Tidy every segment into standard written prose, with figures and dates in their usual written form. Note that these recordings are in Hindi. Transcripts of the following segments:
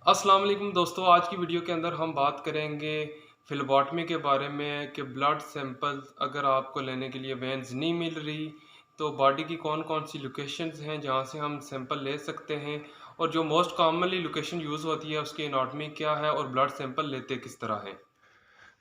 अस्सलाम वालेकुम दोस्तों, आज की वीडियो के अंदर हम बात करेंगे फ़्लेबोटमी के बारे में कि ब्लड सैंपल अगर आपको लेने के लिए वेन्स नहीं मिल रही, तो बॉडी की कौन-कौन सी लोकेशंस हैं जहाँ से हम सैंपल ले सकते हैं और जो मोस्ट कॉमनली लोकेशन यूज़ होती है उसकी एनाटॉमी क्या है और ब्लड सैंपल लेते किस तरह हैं।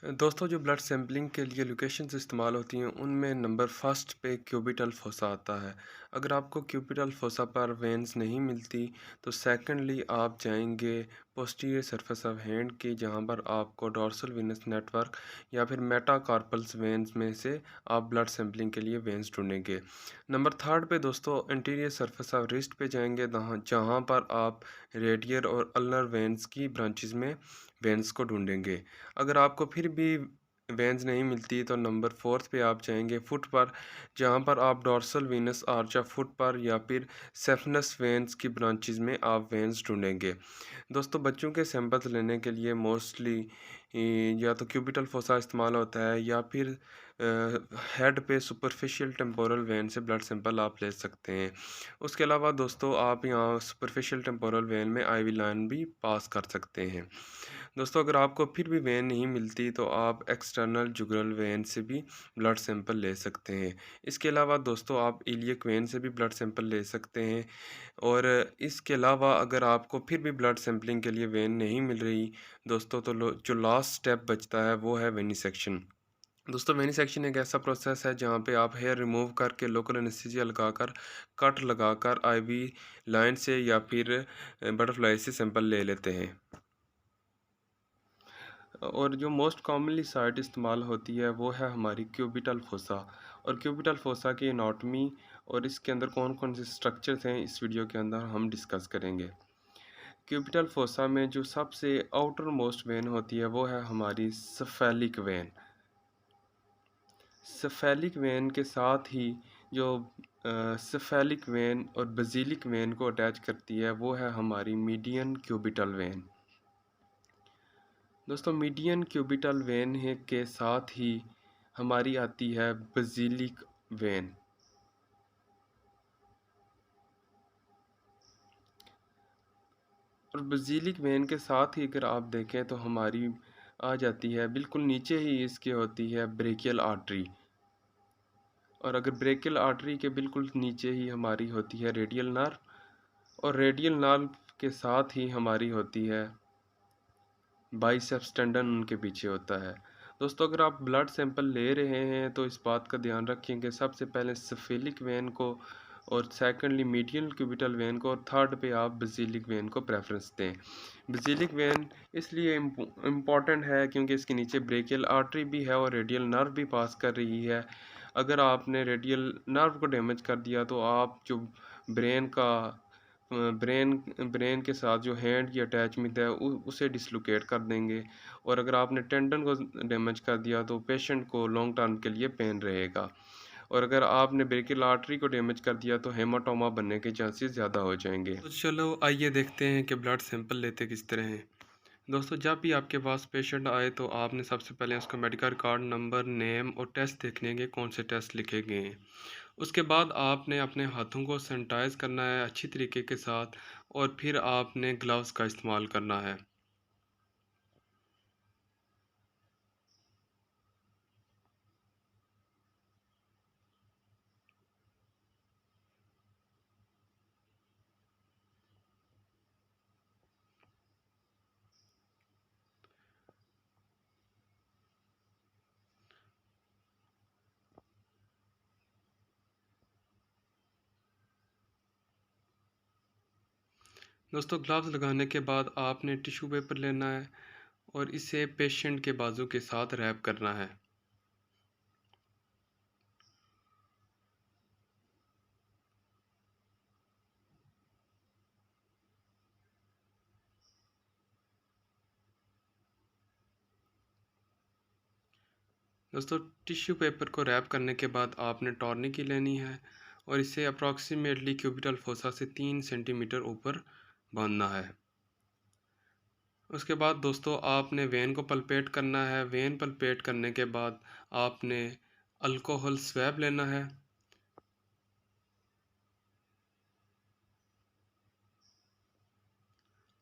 दोस्तों जो ब्लड सैंपलिंग के लिए लोकेशंस इस्तेमाल होती हैं उनमें नंबर फर्स्ट पे क्यूबिटल फोसा आता है। अगर आपको क्यूबिटल फोसा पर वेन्स नहीं मिलती तो सेकंडली आप जाएंगे पोस्टीरियर सरफेस ऑफ हैंड की, जहां पर आपको डोर्सल वेनस नेटवर्क या फिर मेटाकार्पल्स वेन्स में से आप ब्लड सैंपलिंग के लिए वेन्स ढूंढेंगे। नंबर थर्ड पे दोस्तों इंटीरियर सरफेस ऑफ रिस्ट पे जाएंगे, जहां पर आप रेडियल और अल्नर वेन्स की ब्रांचेस में वेन्स को ढूंढेंगे। अगर आपको फिर भी वेन्स नहीं मिलती तो नंबर फोर्थ पे आप जाएंगे फुट पर, जहां पर आप dorsal Venus arch of foot पर या फिर सेफनस वेन्स की ब्रांचेस में आप वेन्स ढूंढेंगे। दोस्तों बच्चों के सैंपल्स लेने के लिए मोस्टली या तो क्यूबिटल फोसा इस्तेमाल होता है या फिर हेड पे सुपरफिशियल टेम्पोरल वेन से ब्लड सैंपल आप ले सकते हैं। उसके अलावा दोस्तों आप यहाँ सुपरफिशियल टेम्पोरल वेन में आईवी लाइन भी पास कर सकते हैं। दोस्तों अगर आपको फिर भी वेन नहीं मिलती तो आप एक्सटर्नल जुगुरल वेन से भी ब्लड सैंपल ले सकते हैं। इसके अलावा दोस्तों आप इलियक वेन से भी ब्लड सैंपल ले सकते हैं। और इसके अलावा अगर आपको फिर भी ब्लड सैंपलिंग के लिए वेन नहीं मिल रही दोस्तों, तो जो लास्ट स्टेप बचता है वो है वेनिसेक्शन। दोस्तों वेनिसेक्शन एक ऐसा प्रोसेस है जहाँ पे आप हेयर रिमूव करके लोकल एनेस्थीसिया लगाकर कट लगाकर आईवी लाइन से या फिर बटरफ्लाई से सैंपल ले लेते हैं। और जो मोस्ट कॉमनली साइट इस्तेमाल होती है वो है हमारी क्यूबिटल फोसा। और क्यूबिटल फोसा की एनाटॉमी और इसके अंदर कौन कौन से स्ट्रक्चर्स हैं इस वीडियो के अंदर हम डिस्कस करेंगे। क्यूबिटल फोसा में जो सबसे आउटर मोस्ट वेन होती है वो है हमारी सफेलिक वेन। सफेलिक वेन के साथ ही जो सफेलिक वेन और बेसिलिक वेन को अटैच करती है वो है हमारी मीडियन क्यूबिटल वेन। दोस्तों मीडियन क्यूबिटल वेन है के साथ ही हमारी आती है बेसिलिक वेन। और बेसिलिक वेन के साथ ही अगर आप देखें तो हमारी आ जाती है बिल्कुल नीचे ही इसके होती है ब्रेकियल आर्टरी। और अगर ब्रेकियल आर्टरी के बिल्कुल नीचे ही हमारी होती है रेडियल नर्व। और रेडियल नर्व के साथ ही हमारी होती है बाइसेप्स टेंडन, उनके पीछे होता है। दोस्तों अगर आप ब्लड सैंपल ले रहे हैं तो इस बात का ध्यान रखें कि सबसे पहले सफेलिक वेन को और सेकंडली मीडियल क्यूबिटल वेन को और थर्ड पे आप बेसिलिक वेन को प्रेफरेंस दें। बेसिलिक वेन इसलिए इम्पॉर्टेंट है क्योंकि इसके नीचे ब्रेकियल आर्टरी भी है और रेडियल नर्व भी पास कर रही है। अगर आपने रेडियल नर्व को डैमेज कर दिया तो आप जो ब्रेन का ब्रेन ब्रेन के साथ जो हैंड की अटैचमेंट है उसे डिसलोकेट कर देंगे। और अगर आपने टेंडन को डैमेज कर दिया तो पेशेंट को लॉन्ग टर्म के लिए पेन रहेगा। और अगर आपने ब्रेकियल आर्टरी को डैमेज कर दिया तो हेमाटोमा बनने के चांसेस ज़्यादा हो जाएंगे। तो चलो आइए देखते हैं कि ब्लड सैंपल लेते किस तरह हैं। दोस्तों जब भी आपके पास पेशेंट आए तो आपने सबसे पहले उसका मेडिकल कार्ड नंबर, नेम और टेस्ट देखने के कौन से टेस्ट लिखे गए हैं। उसके बाद आपने अपने हाथों को सैनिटाइज करना है अच्छी तरीके के साथ और फिर आपने ग्लव्स का इस्तेमाल करना है। दोस्तों ग्लव्स लगाने के बाद आपने टिश्यू पेपर लेना है और इसे पेशेंट के बाजू के साथ रैप करना है। दोस्तों टिश्यू पेपर को रैप करने के बाद आपने टॉर्निकी लेनी है और इसे अप्रॉक्सीमेटली क्यूबिटल फोसा से 3 सेंटीमीटर ऊपर बांधना है। उसके बाद दोस्तों आपने वेन को पलपेट करना है। वेन पलपेट करने के बाद आपने अल्कोहल स्वैब लेना है।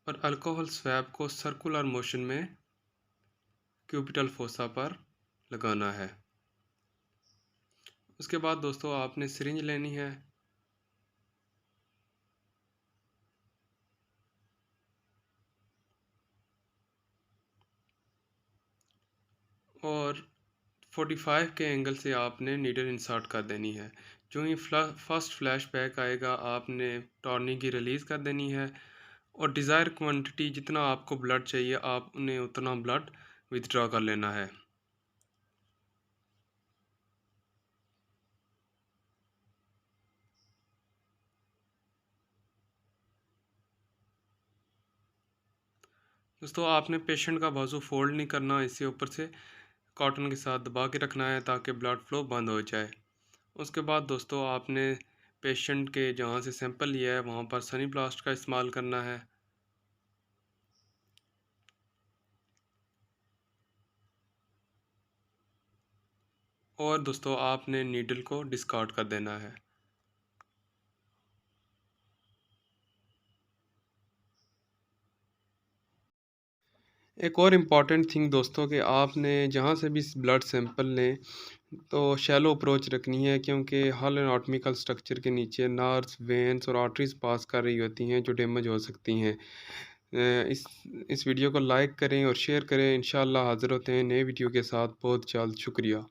और अल्कोहल स्वैब को सर्कुलर मोशन में क्यूबिटल फोसा पर लगाना है। उसके बाद दोस्तों आपने सिरिंज लेनी है और 45 के एंगल से आपने नीडल इंसर्ट कर देनी है। जो ही फर्स्ट फ्लैश बैक आएगा आपने टॉर्नी की रिलीज़ कर देनी है और डिज़ायर क्वांटिटी जितना आपको ब्लड चाहिए आपने उतना ब्लड विथड्रॉ कर लेना है। दोस्तों आपने पेशेंट का बाजू फोल्ड नहीं करना, इसे ऊपर से कॉटन के साथ दबा के रखना है ताकि ब्लड फ्लो बंद हो जाए। उसके बाद दोस्तों आपने पेशेंट के जहाँ से सैंपल लिया है वहाँ पर सनी ब्लास्ट का इस्तेमाल करना है और दोस्तों आपने नीडल को डिस्कार्ड कर देना है। एक और इम्पॉर्टेंट थिंग दोस्तों कि आपने जहाँ से भी ब्लड सैंपल लें तो शैलो अप्रोच रखनी है, क्योंकि हल एनाटॉमिकल स्ट्रक्चर के नीचे नर्व्स, वेन्स और आर्टरीज पास कर रही होती हैं जो डैमेज हो सकती हैं। इस वीडियो को लाइक करें और शेयर करें। इंशाल्लाह हाज़िर होते हैं नए वीडियो के साथ बहुत जल्द। शुक्रिया।